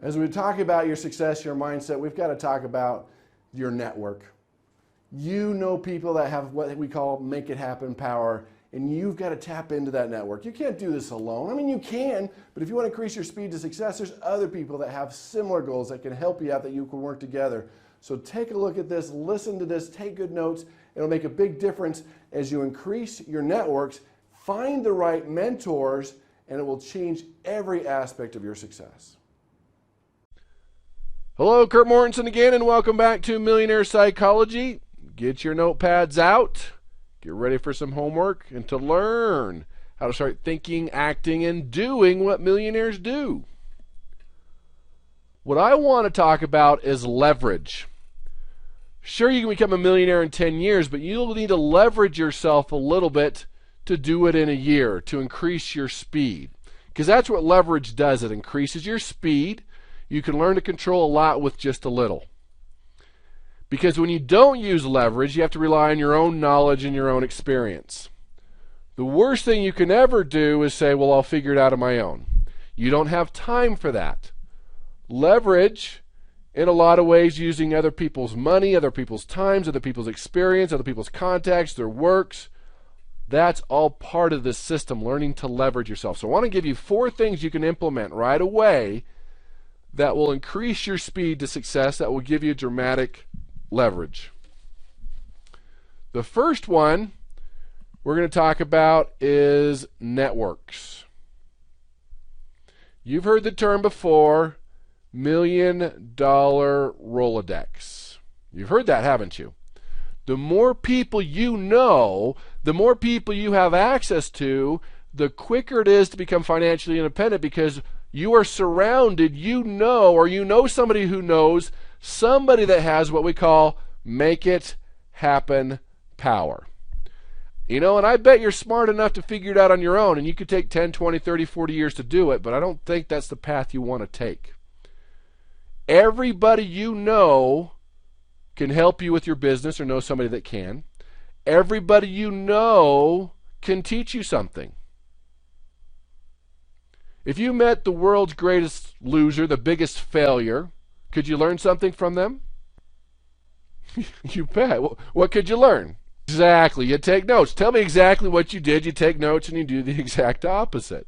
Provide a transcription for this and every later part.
As we talk about your success, your mindset, we've got to talk about your network. You know people that have what we call make it happen power, and you've got to tap into that network. You can't do this alone. I mean, you can, but if you want to increase your speed to success, there's other people that have similar goals that can help you out, that you can work together. So take a look at this, listen to this, take good notes. It'll make a big difference as you increase your networks, find the right mentors, and it will change every aspect of your success. Hello, Kurt Mortensen again, and welcome back to Millionaire Psychology. Get your notepads out, get ready for some homework, and to learn how to start thinking, acting, and doing what millionaires do. What I want to talk about is leverage. Sure, you can become a millionaire in 10 years, but you'll need to leverage yourself a little bit to do it in a year, to increase your speed. Because that's what leverage does. It increases your speed. You can learn to control a lot with just a little. Because when you don't use leverage, you have to rely on your own knowledge and your own experience. The worst thing you can ever do is say, well, I'll figure it out on my own. You don't have time for that. Leverage, in a lot of ways, using other people's money, other people's times, other people's experience, other people's contacts, their works, that's all part of this system, learning to leverage yourself. So I want to give you 4 things you can implement right away that will increase your speed to success, that will give you dramatic leverage. The first one we're going to talk about is networks. You've heard the term before, $1 million Rolodex. You've heard that, haven't you? The more people you know, the more people you have access to, the quicker it is to become financially independent, because you are surrounded, you know somebody who knows somebody that has what we call make it happen power. You know, and I bet you're smart enough to figure it out on your own, and you could take 10, 20, 30, 40 years to do it, but I don't think that's the path you want to take. Everybody you know can help you with your business or know somebody that can. Everybody you know can teach you something. If you met the world's greatest loser, the biggest failure, could you learn something from them? You bet. What could you learn? Exactly. You take notes. Tell me exactly what you did. You take notes and you do the exact opposite.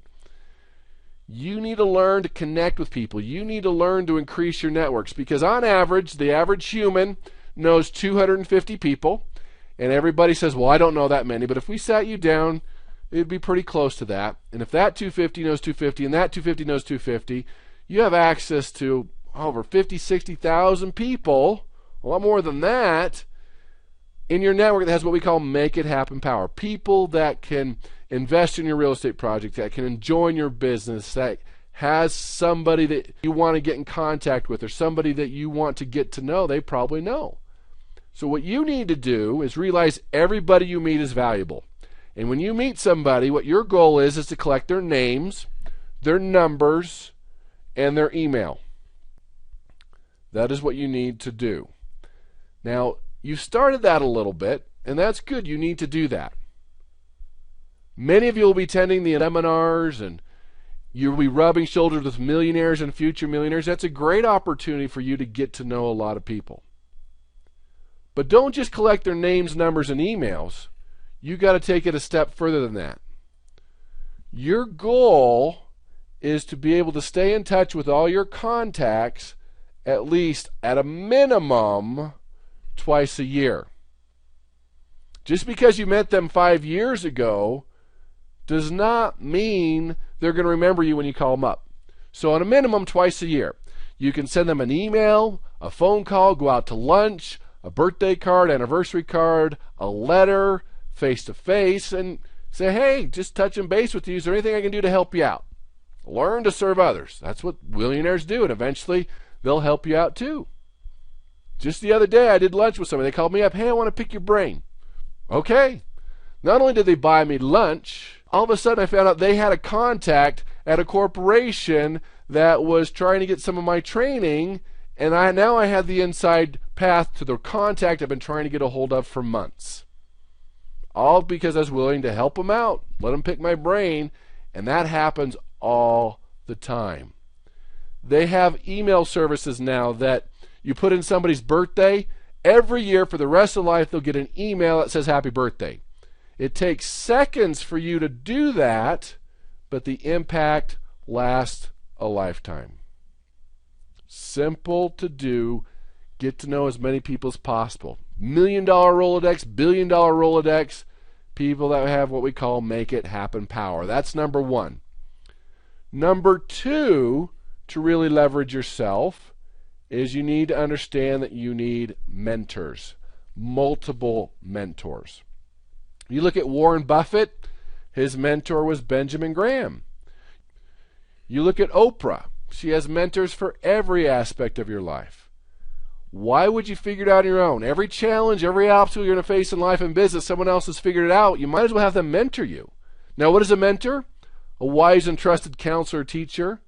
You need to learn to connect with people. You need to learn to increase your networks, because on average, the average human knows 250 people, and everybody says, well, I don't know that many, but if we sat you down, it'd be pretty close to that. And if that 250 knows 250 and that 250 knows 250, you have access to over 50, 60,000 people, a lot more than that, in your network that has what we call make it happen power. People that can invest in your real estate project, that can join your business, that has somebody that you want to get in contact with, or somebody that you want to get to know. They probably know. So what you need to do is realize everybody you meet is valuable. And when you meet somebody, what your goal is to collect their names, their numbers, and their email. That is what you need to do. Now, you've started that a little bit, and that's good. You need to do that. Many of you will be attending the seminars, and you'll be rubbing shoulders with millionaires and future millionaires. That's a great opportunity for you to get to know a lot of people. But don't just collect their names, numbers, and emails. You got to take it a step further than that. Your goal is to be able to stay in touch with all your contacts at least at a minimum twice a year. Just because you met them 5 years ago does not mean they're going to remember you when you call them up. So at a minimum twice a year, you can send them an email, a phone call, go out to lunch, a birthday card, anniversary card, a letter, face-to-face, and say, hey, just touching base with you. Is there anything I can do to help you out? Learn to serve others. That's what millionaires do, and eventually they'll help you out too. Just the other day, I did lunch with somebody. They called me up, hey, I want to pick your brain. Okay. Not only did they buy me lunch, all of a sudden I found out they had a contact at a corporation that was trying to get some of my training, and now I had the inside path to the contact I've been trying to get a hold of for months. All because I was willing to help them out, let them pick my brain, and that happens all the time. They have email services now that you put in somebody's birthday. Every year for the rest of life, they'll get an email that says happy birthday. It takes seconds for you to do that, but the impact lasts a lifetime. Simple to do. Get to know as many people as possible. $1 million Rolodex, $1 billion Rolodex, people that have what we call make it happen power. That's number one. Number two, to really leverage yourself, is you need to understand that you need mentors, multiple mentors. You look at Warren Buffett, his mentor was Benjamin Graham. You look at Oprah, she has mentors for every aspect of your life. Why would you figure it out on your own? Every challenge, every obstacle you're going to face in life and business, someone else has figured it out. You might as well have them mentor you. Now, what is a mentor? A wise and trusted counselor or teacher.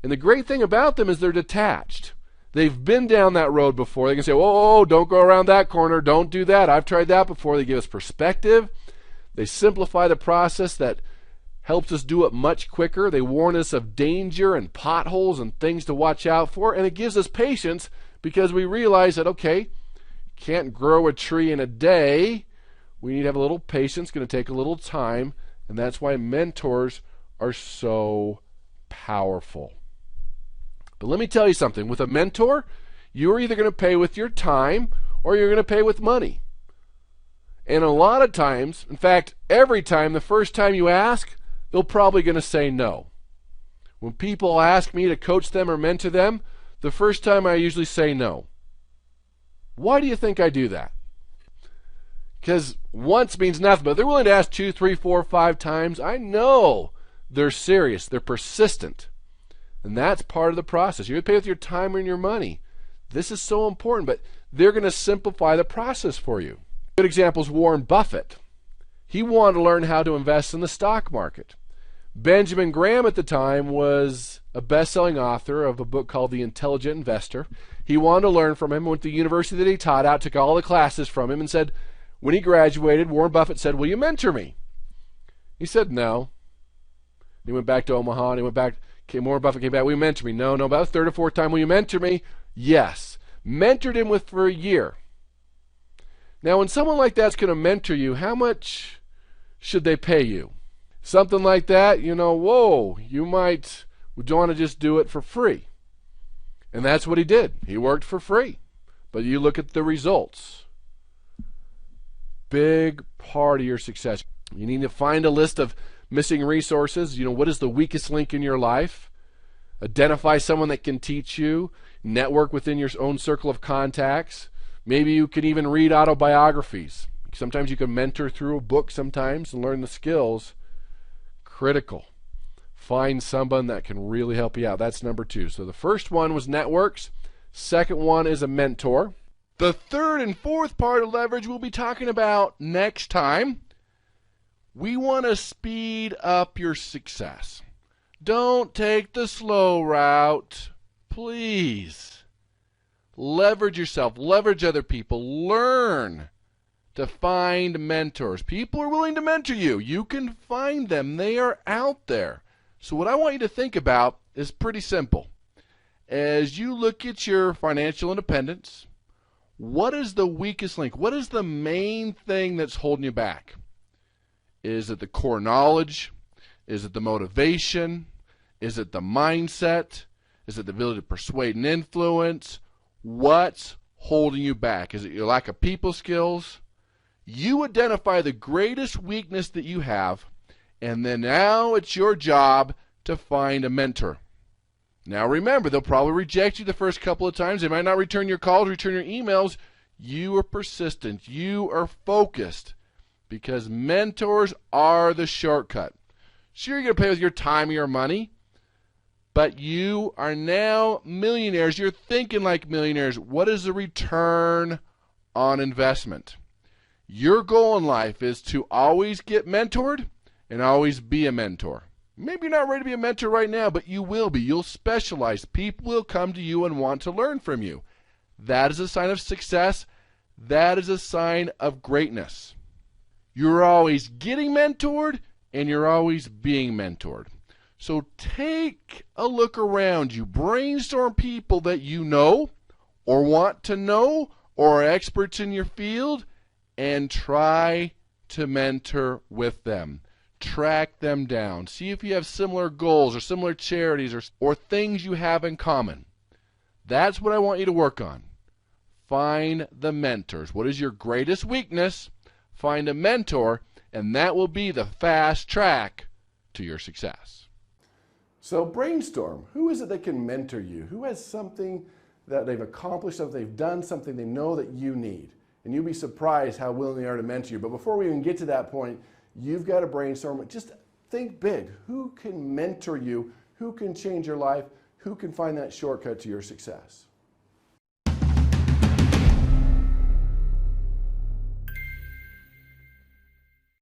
And the great thing about them is they're detached. They've been down that road before. They can say, whoa, don't go around that corner. Don't do that. I've tried that before. They give us perspective. They simplify the process that helps us do it much quicker. They warn us of danger and potholes and things to watch out for. And it gives us patience because we realize that, okay, can't grow a tree in a day. We need to have a little patience. It's going to take a little time. And that's why mentors are so powerful. But let me tell you something. With a mentor, you're either going to pay with your time or you're going to pay with money. And a lot of times, in fact, every time, the first time you ask, they're probably going to say no. When people ask me to coach them or mentor them, the first time I usually say no. Why do you think I do that? Because once means nothing, but they're willing to ask 2, 3, 4, 5 times. I know they're serious. They're persistent. And that's part of the process. You're going to pay with your time and your money. This is so important, but they're going to simplify the process for you. Good example is Warren Buffett. He wanted to learn how to invest in the stock market. Benjamin Graham at the time was a best-selling author of a book called The Intelligent Investor. He wanted to learn from him, went to the university that he taught at, took all the classes from him, and said, when he graduated, Warren Buffett said, will you mentor me? He said no. He went back to Omaha, and he went back. Warren Buffett came back, will you mentor me? No, about the third or fourth time, will you mentor me? Yes. Mentored him for a year. Now, when someone like that's going to mentor you, how much should they pay you? Something like that, whoa, you might want to just do it for free. And that's what he did. He worked for free. But you look at the results. Big part of your success. You need to find a list of missing resources. What is the weakest link in your life? Identify someone that can teach you. Network within your own circle of contacts. Maybe you can even read autobiographies. Sometimes you can mentor through a book sometimes and learn the skills. Critical. Find someone that can really help you out. That's number 2. So the first one was networks. Second one is a mentor. The third and fourth part of leverage we'll be talking about next time. We want to speed up your success. Don't take the slow route. Please. Leverage yourself. Leverage other people. Learn to find mentors. People are willing to mentor you. You can find them. They are out there. So what I want you to think about is pretty simple. As you look at your financial independence, what is the weakest link? What is the main thing that's holding you back? Is it the core knowledge? Is it the motivation? Is it the mindset? Is it the ability to persuade and influence? What's holding you back? Is it your lack of people skills? You identify the greatest weakness that you have, and then now it's your job to find a mentor. Now remember, they'll probably reject you the first couple of times. They might not return your calls, return your emails. You are persistent. You are focused, because mentors are the shortcut. Sure, you're going to pay with your time or your money, but you are now millionaires. You're thinking like millionaires. What is the return on investment? Your goal in life is to always get mentored and always be a mentor. Maybe you're not ready to be a mentor right now, but you will be. You'll specialize. People will come to you and want to learn from you. That is a sign of success. That is a sign of greatness. You're always getting mentored and you're always being mentored. So take a look around you. Brainstorm people that you know or want to know or are experts in your field and try to mentor with them. Track them down. See if you have similar goals or similar charities or things you have in common. That's what I want you to work on. Find the mentors. What is your greatest weakness? Find a mentor, and that will be the fast track to your success. So brainstorm. Who is it that can mentor you? Who has something that they've accomplished, something they've done, something they know that you need? And you'll be surprised how willing they are to mentor you. But before we even get to that point, you've got to brainstorm. Just think big. Who can mentor you? Who can change your life? Who can find that shortcut to your success?